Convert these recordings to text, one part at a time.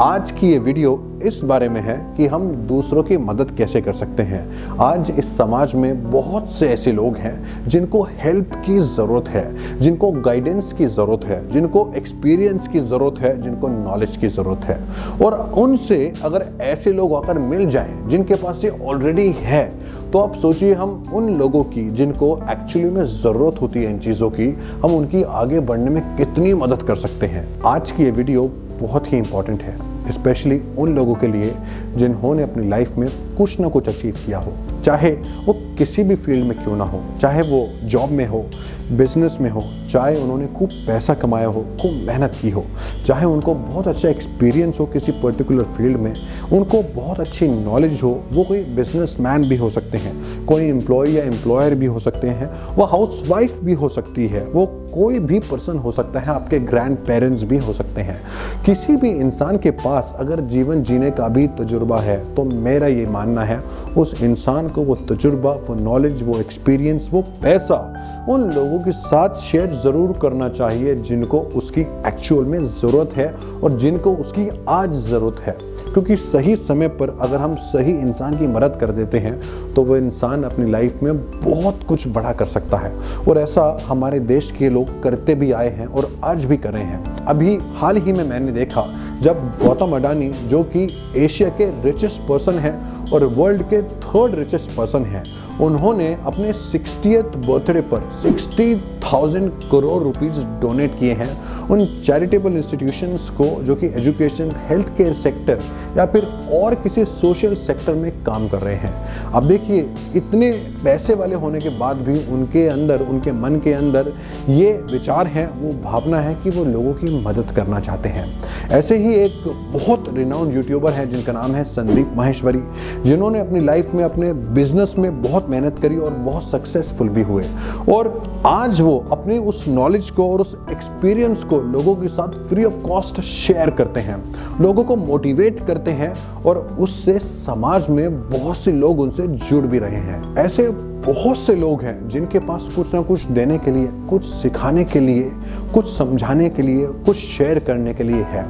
आज की ये वीडियो इस बारे में है कि हम दूसरों की मदद कैसे कर सकते हैं। आज इस समाज में बहुत से ऐसे लोग हैं जिनको हेल्प की ज़रूरत है, जिनको गाइडेंस की ज़रूरत है, जिनको एक्सपीरियंस की ज़रूरत है, जिनको नॉलेज की ज़रूरत है। और उनसे अगर ऐसे लोग आकर मिल जाएं जिनके पास ये ऑलरेडी है, तो आप सोचिए हम उन लोगों की जिनको एक्चुअली में ज़रूरत होती है इन चीज़ों की, हम उनकी आगे बढ़ने में कितनी मदद कर सकते हैं। आज की ये वीडियो बहुत ही इंपॉर्टेंट है, स्पेशली उन लोगों के लिए जिन्होंने अपनी लाइफ में कुछ ना कुछ अचीव किया हो, चाहे वो किसी भी फील्ड में क्यों ना हो, चाहे वो जॉब में हो, बिजनेस में हो, चाहे उन्होंने खूब पैसा कमाया हो, खूब मेहनत की हो, चाहे उनको बहुत अच्छा एक्सपीरियंस हो किसी पर्टिकुलर फील्ड में, उनको बहुत अच्छी नॉलेज हो, वो कोई बिजनेसमैन भी हो सकते हैं, कोई एम्प्लॉय या एम्प्लॉयर भी हो सकते हैं, वो हाउसवाइफ भी हो सकती है, वो कोई भी पर्सन हो सकता है, आपके ग्रैंड पेरेंट्स भी हो सकते हैं। किसी भी इंसान के पास अगर जीवन जीने का भी तजुर्बा है तो मेरा ये मानना है उस इंसान को वो तजुर्बा, वो नॉलेज, वो एक्सपीरियंस, वो पैसा उन लोगों के साथ शेयर ज़रूर करना चाहिए जिनको उसकी एक्चुअल में ज़रूरत है और जिनको उसकी आज ज़रूरत है। क्योंकि सही समय पर अगर हम सही इंसान की मदद कर देते हैं तो वो इंसान अपनी लाइफ में बहुत कुछ बड़ा कर सकता है। और ऐसा हमारे देश के लोग करते भी आए हैं और आज भी कर रहे हैं। अभी हाल ही में मैंने देखा जब गौतम अडानी, जो कि एशिया के रिचेस्ट पर्सन हैं और वर्ल्ड के थर्ड रिचेस्ट पर्सन हैं, उन्होंने अपने 60th बर्थडे पर 60,000 करोड़ रुपीस डोनेट किए हैं उन चैरिटेबल इंस्टीट्यूशंस को जो कि एजुकेशन, हेल्थ केयर सेक्टर या फिर और किसी सोशल सेक्टर में काम कर रहे हैं। अब देखिए, इतने पैसे वाले होने के बाद भी उनके अंदर, उनके मन के अंदर ये विचार है, वो भावना है कि वो लोगों की मदद करना चाहते हैं। ऐसे ही एक बहुत रिनाउंड यूट्यूबर है जिनका नाम है संदीप माहेश्वरी, जिन्होंने अपनी लाइफ में, अपने बिजनेस में बहुत मेहनत करी और बहुत सक्सेसफुल भी हुए। और आज वो अपने उस नॉलेज को और उस एक्सपीरियंस को लोगों के साथ फ्री ऑफ कॉस्ट शेयर करते हैं, लोगों को मोटिवेट करते हैं और उससे समाज में बहुत से लोग उनसे जुड़ भी रहे हैं। ऐसे बहुत से लोग हैं जिनके पास कुछ ना कुछ देने के लिए, कुछ सिखाने के लिए, कुछ समझाने के लिए, कुछ शेयर करने के लिए है।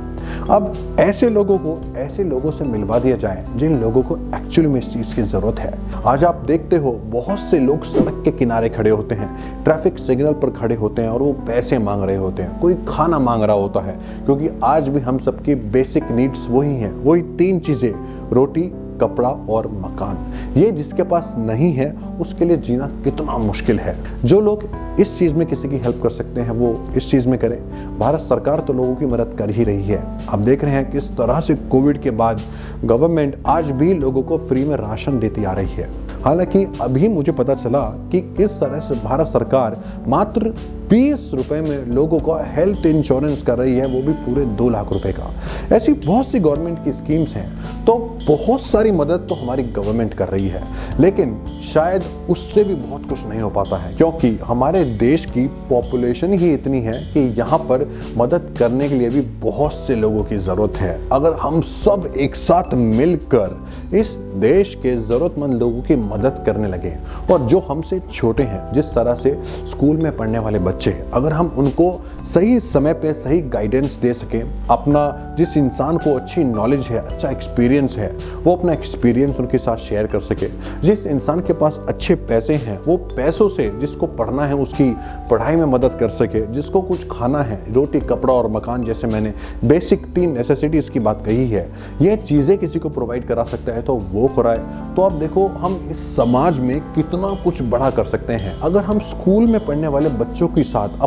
अब ऐसे लोगों को ऐसे लोगों से मिलवा दिया जाए जिन लोगों को एक्चुअली में इस चीज़ की ज़रूरत है। आज आप देखते हो बहुत से लोग सड़क के किनारे खड़े होते हैं, ट्रैफिक सिग्नल पर खड़े होते हैं और वो पैसे मांग रहे होते हैं, कोई खाना मांग रहा होता है, क्योंकि आज भी हम सबकी बेसिक नीड्स वही हैं, वही 3 चीज़ें, रोटी, कपड़ा और मकान। ये जिसके पास नहीं है उसके लिए जीना कितना मुश्किल है। जो लोग इस चीज़ में किसी की हेल्प कर सकते हैं वो इस चीज़ में करें। भारत सरकार तो लोगों की मदद कर ही रही है। आप देख रहे हैं किस तरह से कोविड के बाद गवर्नमेंट आज भी लोगों को फ्री में राशन देती आ रही है। हालांकि अभी मुझे पता चला कि किस तरह से भारत सरकार मात्र 20 रुपए में लोगों को हेल्थ इंश्योरेंस कर रही है, वो भी पूरे 2 लाख रुपए का। ऐसी बहुत सी गवर्नमेंट की स्कीम्स हैं, तो बहुत सारी मदद तो हमारी गवर्नमेंट कर रही है, लेकिन शायद उससे भी बहुत कुछ नहीं हो पाता है, क्योंकि हमारे देश की पॉपुलेशन ही इतनी है कि यहाँ पर मदद करने के लिए भी बहुत से लोगों की ज़रूरत है। अगर हम सब एक साथ मिलकर इस देश के ज़रूरतमंद लोगों की मदद करने लगे और जो हमसे छोटे हैं, जिस तरह से स्कूल में पढ़ने वाले बच्चे, अगर हम उनको सही समय पे सही गाइडेंस दे सकें, अपना जिस इंसान को अच्छी नॉलेज है, अच्छा एक्सपीरियंस है, वो अपना एक्सपीरियंस उनके साथ शेयर कर सके। जिस इंसान के पास अच्छे पैसे हैं वो पैसों से जिसको पढ़ना है उसकी पढ़ाई में मदद कर सके, जिसको कुछ खाना है, रोटी, कपड़ा और मकान, जैसे मैंने बेसिक 3 नेसेसिटीज़ की बात कही है, ये चीज़ें किसी को प्रोवाइड करा सकता है तो वो कराए। तो आप देखो हम इस समाज में कितना कुछ बड़ा कर सकते हैं अगर हम स्कूल में पढ़ने वाले बच्चों के साथ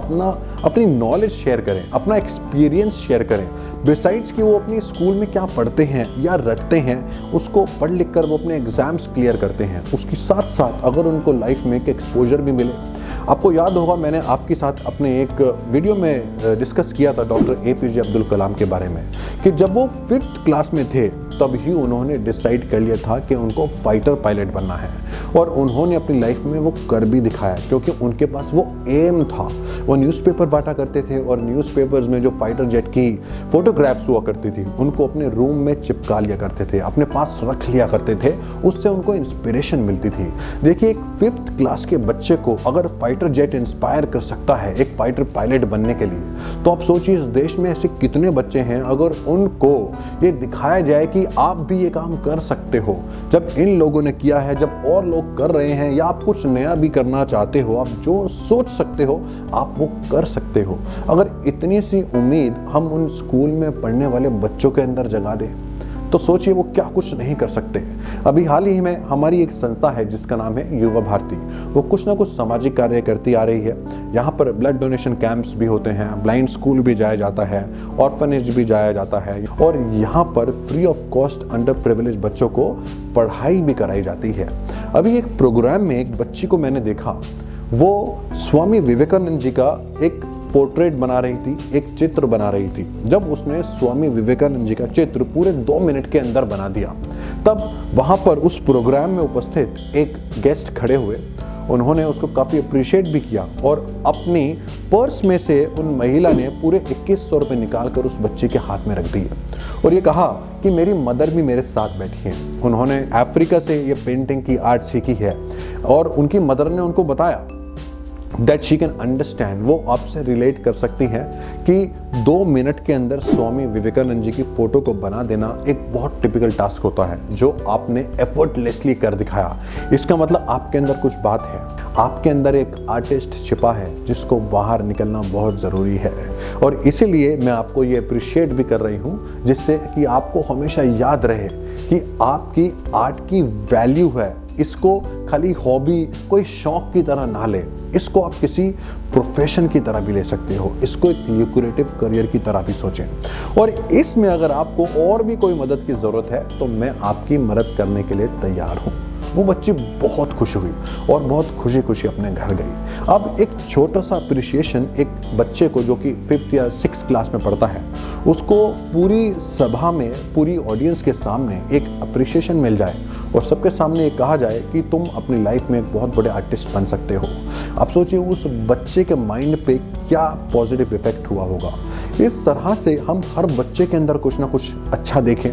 अपनी नॉलेज शेयर करें, अपना एक्सपीरियंस शेयर करें। बिसाइड्स कि वो अपनी स्कूल में क्या पढ़ते हैं या रटते हैं, उसको पढ़ लिख कर वो अपने एग्जाम्स क्लियर करते हैं, उसके साथ साथ अगर उनको लाइफ में एक एक्सपोजर भी मिले। आपको याद होगा मैंने आपके साथ अपने एक वीडियो में डिस्कस किया था डॉक्टर APJ अब्दुल कलाम के बारे में, कि जब वो 5th क्लास में थे तब ही उन्होंने डिसाइड कर लिया था कि उनको फाइटर पायलट बनना है। और उन्होंने अपनी लाइफ में वो कर भी दिखाया, क्योंकि उनके पास वो एम था। वो न्यूज़पेपर बांटा करते थे और न्यूज़पेपर्स में जो फाइटर जेट की फोटोग्राफ्स हुआ करती थी उनको अपने रूम में चिपका लिया करते थे, अपने पास रख लिया करते थे, उससे उनको इंस्पिरेशन मिलती थी। देखिए, एक 5th क्लास के बच्चे को अगर फाइटर जेट इंस्पायर कर सकता है एक फाइटर पायलट बनने के लिए, तो आप सोचिए इस देश में ऐसे कितने बच्चे हैं अगर उनको ये दिखाया जाए कि आप भी ये काम कर सकते हो। जब इन लोगों ने किया है, जब और लोग कर रहे हैं, या आप कुछ नया भी करना चाहते हो, आप जो सोच सकते हो आप वो कर सकते हो। अगर इतनी सी उम्मीद हम उन स्कूल में पढ़ने वाले बच्चों के अंदर जगा दें तो सोचिए वो क्या कुछ नहीं कर सकते। अभी हाल ही में हमारी एक संस्था है जिसका नाम है युवा भारती। वो कुछ ना कुछ सामाजिक कार्य करती आ रही है। यहाँ पर ब्लड डोनेशन कैंप्स भी होते हैं, ब्लाइंड स्कूल भी जाया जाता है, ऑर्फनेज भी जाया जाता है, और यहाँ पर free of cost under privilege बच्चों को पढ़ाई भी कराई जाती है। अभी एक प्रोग्राम में एक बच्ची को मैंने देखा, वो स्वामी विवेकानंद जी का एक पोर्ट्रेट बना रही थी, एक चित्र बना रही थी। जब उसने स्वामी विवेकानंद जी का चित्र पूरे 2 मिनट के अंदर बना दिया, तब वहां पर उस प्रोग्राम में उपस्थित एक गेस्ट खड़े हुए, उन्होंने उसको काफ़ी अप्रिशिएट भी किया और अपनी पर्स में से उन महिला ने पूरे 2100 रुपये निकाल कर उस बच्चे के हाथ में रख दिए और ये कहा कि मेरी मदर भी मेरे साथ बैठी हैं। उन्होंने अफ्रीका से ये पेंटिंग की आर्ट सीखी है और उनकी मदर ने उनको बताया दैट शी कैन अंडरस्टैंड, वो आपसे रिलेट कर सकती हैं कि 2 मिनट के अंदर स्वामी विवेकानंद जी की फोटो को बना देना एक बहुत टिपिकल टास्क होता है जो आपने एफर्टलेसली कर दिखाया। इसका मतलब आपके अंदर कुछ बात है, आपके अंदर एक आर्टिस्ट छिपा है जिसको बाहर निकलना बहुत ज़रूरी है। और इसीलिए मैं आपको ये अप्रिशिएट भी कर रही हूँ, जिससे कि आपको हमेशा याद रहे कि आपकी आर्ट की वैल्यू है। इसको खाली हॉबी, कोई शौक की तरह ना ले, इसको आप किसी प्रोफेशन की तरह भी ले सकते हो, इसको एक ल्यूक्रेटिव करियर की तरह भी सोचें। और इसमें अगर आपको और भी कोई मदद की ज़रूरत है तो मैं आपकी मदद करने के लिए तैयार हूँ। वो बच्ची बहुत खुश हुई और बहुत खुशी खुशी अपने घर गई। अब एक छोटा सा अप्रिशिएशन एक बच्चे को जो कि 5th या 6th क्लास में पढ़ता है, उसको पूरी सभा में, पूरी ऑडियंस के सामने एक अप्रिशिएशन मिल जाए और सबके सामने ये कहा जाए कि तुम अपनी लाइफ में एक बहुत बड़े आर्टिस्ट बन सकते हो। आप सोचिए उस बच्चे के माइंड पे क्या पॉजिटिव इफेक्ट हुआ होगा। इस तरह से हम हर बच्चे के अंदर कुछ ना कुछ अच्छा देखें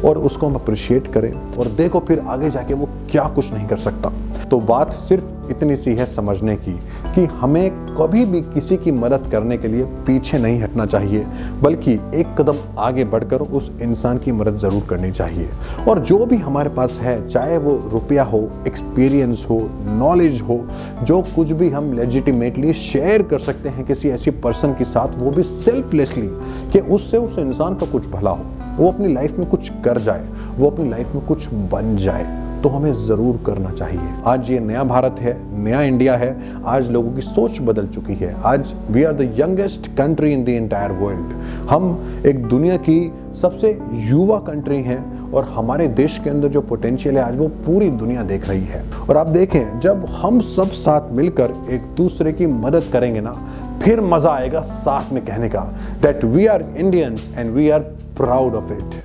और उसको हम अप्रिशिएट करें और देखो फिर आगे जाके वो क्या कुछ नहीं कर सकता। तो बात सिर्फ इतनी सी है समझने की कि हमें कभी भी किसी की मदद करने के लिए पीछे नहीं हटना चाहिए, बल्कि एक कदम आगे बढ़कर उस इंसान की मदद ज़रूर करनी चाहिए। और जो भी हमारे पास है, चाहे वो रुपया हो, एक्सपीरियंस हो, नॉलेज हो, जो कुछ भी हम लेजिटिमेटली शेयर कर सकते हैं किसी ऐसी पर्सन के साथ, वो भी सेल्फलेसली, कि उससे उस इंसान का कुछ भला हो, वो अपनी लाइफ में कुछ कर जाए, वो अपनी लाइफ में कुछ बन जाए, तो हमें ज़रूर करना चाहिए। आज ये नया भारत है, नया इंडिया है। आज लोगों की सोच बदल चुकी है। आज we are the youngest country in the entire world. हम एक दुनिया की सबसे युवा कंट्री हैं और हमारे देश के अंदर जो पोटेंशियल है आज वो पूरी दुनिया देख रही है। और आप देखें, जब हम सब साथ मिलकर एक दूसरे की मदद करेंगे ना, फिर मज़ा आएगा साथ में कहने का that we are Indians and we are proud of it.